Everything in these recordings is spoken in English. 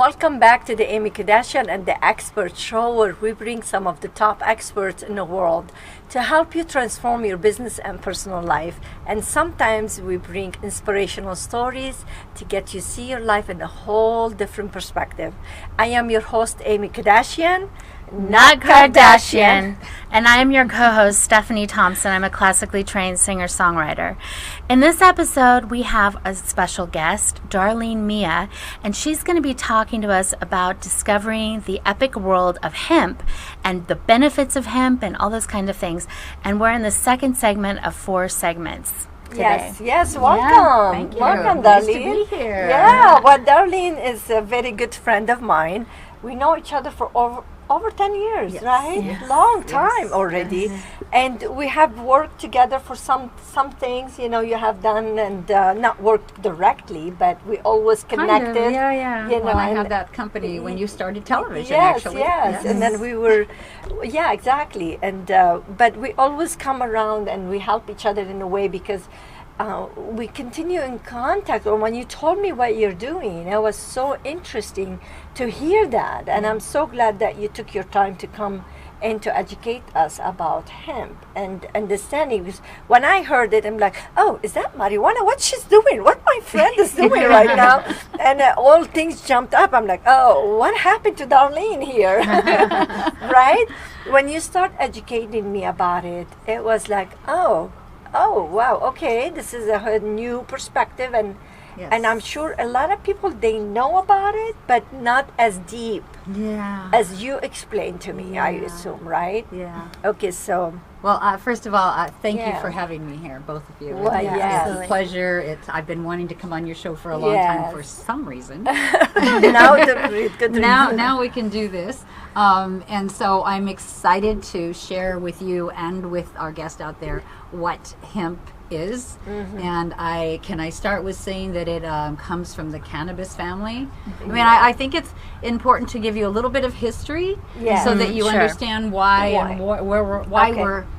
welcome back to the Aimmee Kodachian and the Expert Show, where we bring some of the top experts in the world to help you transform your business and personal life. And sometimes we bring inspirational stories to get you see your life in a whole different perspective. I am your host, Aimmee Kodachian. Not Kardashian. And I am your co-host, Stephanie Thompson. I'm a classically trained singer-songwriter. In this episode, we have a special guest, Darlene Mea, and she's going to be talking to us about discovering the epic world of hemp and the benefits of hemp and all those kinds of things. And we're in the second segment of 4 segments today. Yes, welcome. Yeah, thank you. Welcome, Nice Darlene. to be here. Yeah, well, Darlene is a very good friend of mine. We know each other for over 10 years, Yes. right? Yes. Long time already. Yes. And we have worked together for some things, you have done, and not worked directly, but we always connected. Kind of, yeah. You know, Well, I and had that company when you started television, yes, actually. Yes, and then we were, yeah, exactly. And but we always come around and we help each other in a way because we continue in contact. Or when you told me what you're doing, it was so interesting to hear that. And I'm so glad that you took your time to come and to educate us about hemp and understanding. Because when I heard it, I'm like, oh, is that marijuana? What she's doing? What my friend is doing right now? And all things jumped up. I'm like, oh, what happened to Darlene here? Right? When you start educating me about it, it was like, oh, wow, okay, this is a new perspective, and Yes. and I'm sure a lot of people, they know about it, but not as deep Yeah. as you explained to me, I assume, right? Yeah. Okay, so, Well, first of all, thank Yeah. you for having me here, both of you. Well, yes. It's a pleasure. I've been wanting to come on your show for a long time Yes. for some reason. now the good now we can do this. And so I'm excited to share with you and with our guest out there what hemp is. And I start with saying that it comes from the cannabis family. I mean, I think it's important to give you a little bit of history Yeah. so that you Sure. understand why and Okay.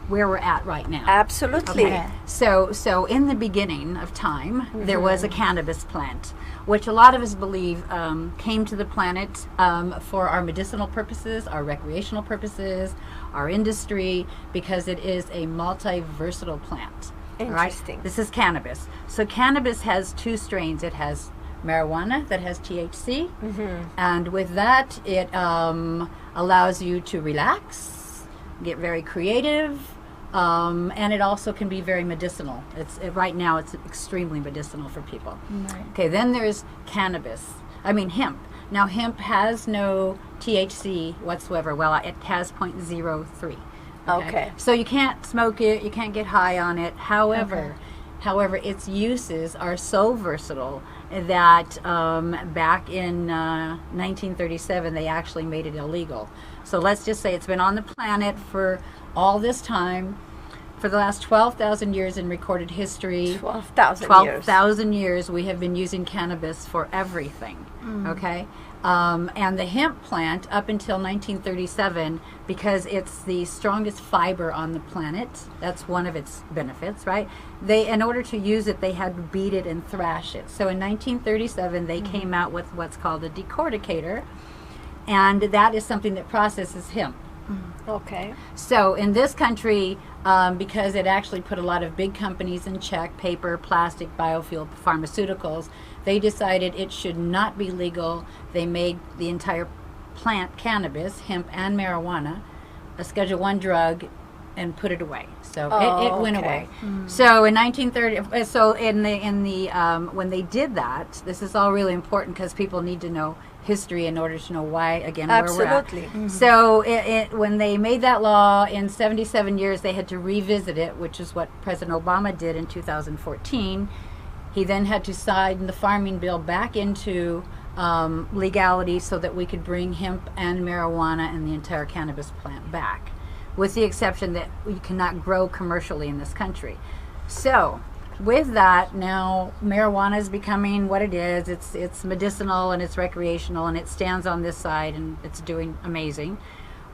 where we're at right now. Absolutely. Okay. So in the beginning of time, there was a cannabis plant, which a lot of us believe came to the planet for our medicinal purposes, our recreational purposes, our industry, because it is a multi-versatile plant. Interesting. Right? This is cannabis. So cannabis has 2 strains. It has marijuana that has THC, and with that, it allows you to relax, get very creative, and it also can be very medicinal. Right now it's extremely medicinal for people. Right. Okay, then there's hemp. Now hemp has no THC whatsoever. Well, it has 0.03. Okay. So you can't smoke it, you can't get high on it. However, its uses are so versatile that back in 1937 they actually made it illegal. So let's just say it's been on the planet for all this time, for the last 12,000 years in recorded history. 12,000 years we have been using cannabis for everything. Okay? And the hemp plant, up until 1937, because it's the strongest fiber on the planet, that's one of its benefits, right? In order to use it, they had to beat it and thrash it. So in 1937, they came out with what's called a decorticator, and that is something that processes hemp. Okay. So in this country, because it actually put a lot of big companies in check, paper, plastic, biofuel, pharmaceuticals, they decided it should not be legal. They made the entire plant, cannabis, hemp and marijuana, a Schedule I drug, and put it away. So it went away. So in 1930, so in the when they did that, this is all really important because people need to know history in order to know why, again, where we're at. Absolutely. So when they made that law in 77 years, they had to revisit it, which is what President Obama did in 2014. He then had to sign the farming bill back into legality so that we could bring hemp and marijuana and the entire cannabis plant back, with the exception that we cannot grow commercially in this country. So with that, now marijuana is becoming what it is. It's medicinal and it's recreational, and it stands on this side and it's doing amazing.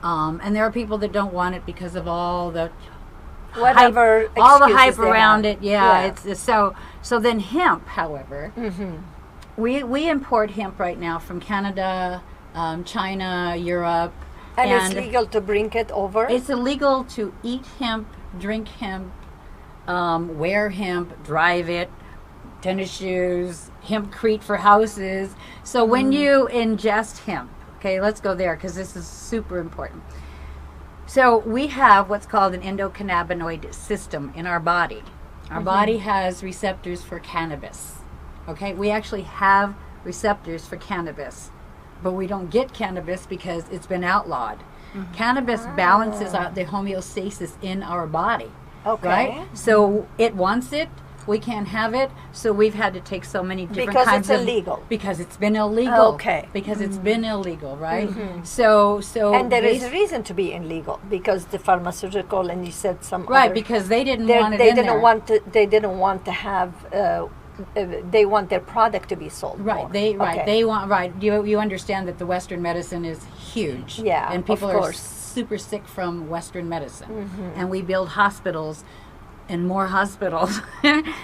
And there are people that don't want it because of all the Whatever all the hype excuses they around have. it. Yeah. It's so then hemp, however, we import hemp right now from Canada, China, Europe. And it's legal to bring it over? It's illegal to eat hemp, drink hemp, wear hemp, drive it, tennis shoes, hempcrete for houses. So when you ingest hemp, okay, let's go there because this is super important. So we have what's called an endocannabinoid system in our body. Our body has receptors for cannabis. Okay, we actually have receptors for cannabis, but we don't get cannabis because it's been outlawed. Cannabis balances out the homeostasis in our body. Okay. Right? So it wants it. We can't have it. So we've had to take so many different kinds of... Because it's illegal. Because it's been illegal. Okay. Because it's been illegal, right? So and there is a reason to be illegal because the pharmaceutical, and you said some right, other, because they didn't want it in there. They didn't want to have... they want their product to be sold right. more. They want You understand that the Western medicine is huge. Yeah, and people of are course. super sick from Western medicine, and we build hospitals and more hospitals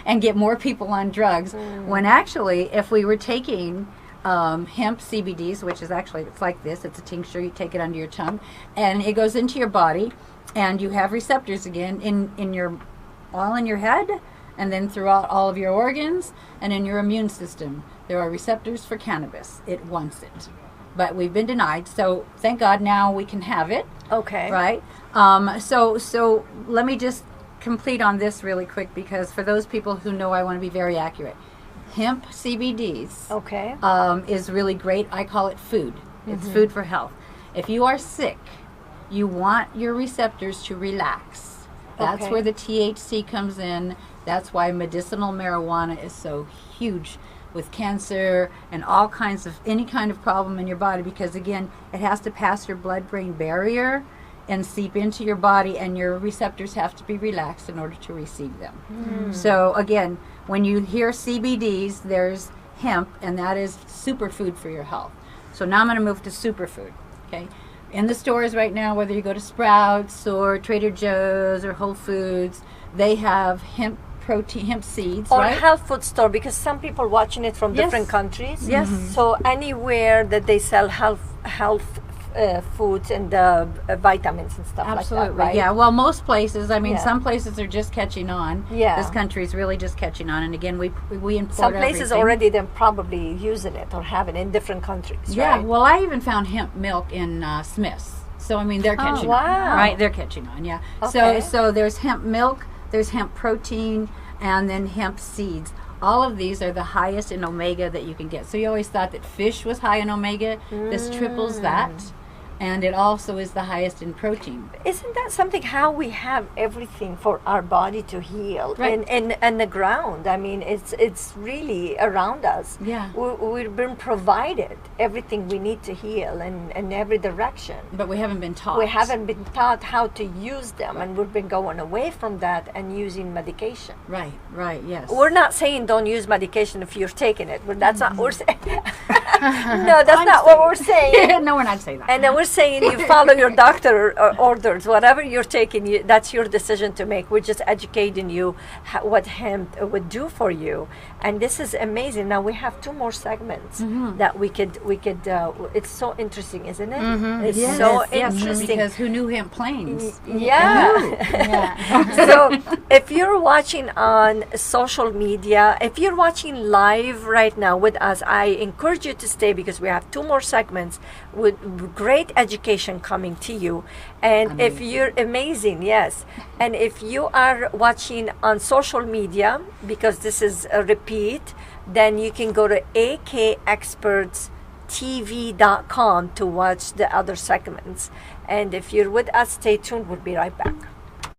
and get more people on drugs. When actually, if we were taking hemp CBDs, which is actually it's like this, it's a tincture. You take it under your tongue, and it goes into your body, and you have receptors again in your head. And then throughout all of your organs and in your immune system, there are receptors for cannabis. It wants it. But we've been denied, so thank God now we can have it. Okay. Right? So let me just complete on this really quick because for those people who know I want to be very accurate. Hemp CBDs is really great. I call it food. It's food for health. If you are sick, you want your receptors to relax. That's where the THC comes in. That's why medicinal marijuana is so huge with cancer and all kinds of any kind of problem in your body because again, it has to pass your blood-brain barrier and seep into your body, and your receptors have to be relaxed in order to receive them. So again, when you hear CBDs, there's hemp, and that is superfood for your health. So now I'm going to move to superfood. Okay. In the stores right now, whether you go to Sprouts or Trader Joe's or Whole Foods, they have hemp seeds, or right? health food store, because some people watching it from different countries. Yes. So anywhere that they sell health foods and vitamins and stuff Absolutely. like that, right? Yeah. Well, most places. I mean, some places are just catching on. Yeah. This country is really just catching on, and again, we import some places everything. already they're probably using it or have it in different countries. Yeah. Right? Well, I even found hemp milk in Smith's. So I mean, they're catching on, wow. right? They're catching on. Yeah. Okay. So there's hemp milk, there's hemp protein, and then hemp seeds. All of these are the highest in omega that you can get. So you always thought that fish was high in omega. This triples that. And it also is the highest in protein. Isn't that something how we have everything for our body to heal? Right. And the ground, I mean, it's really around us. Yeah. We've been provided everything we need to heal in every direction. But we haven't been taught. We haven't been taught how to use them, and we've been going away from that and using medication. Right, yes. We're not saying don't use medication if you're taking it, but that's not what we're saying. No, that's not what we're saying. No, we're not saying that. And then we're saying you follow your doctor orders, whatever you're taking, that's your decision to make. We're just educating you what hemp would do for you, and this is amazing. Now we have 2 more segments that we could. It's so interesting, isn't it? It's so interesting because who knew hemp planes? Yeah. So if you're watching on social media, if you're watching live right now with us, I encourage you to stay because we have 2 more segments with great education coming to you. And if you're amazing, yes. And if you are watching on social media, because this is a repeat, then you can go to akexpertstv.com to watch the other segments. And if you're with us, stay tuned. We'll be right back.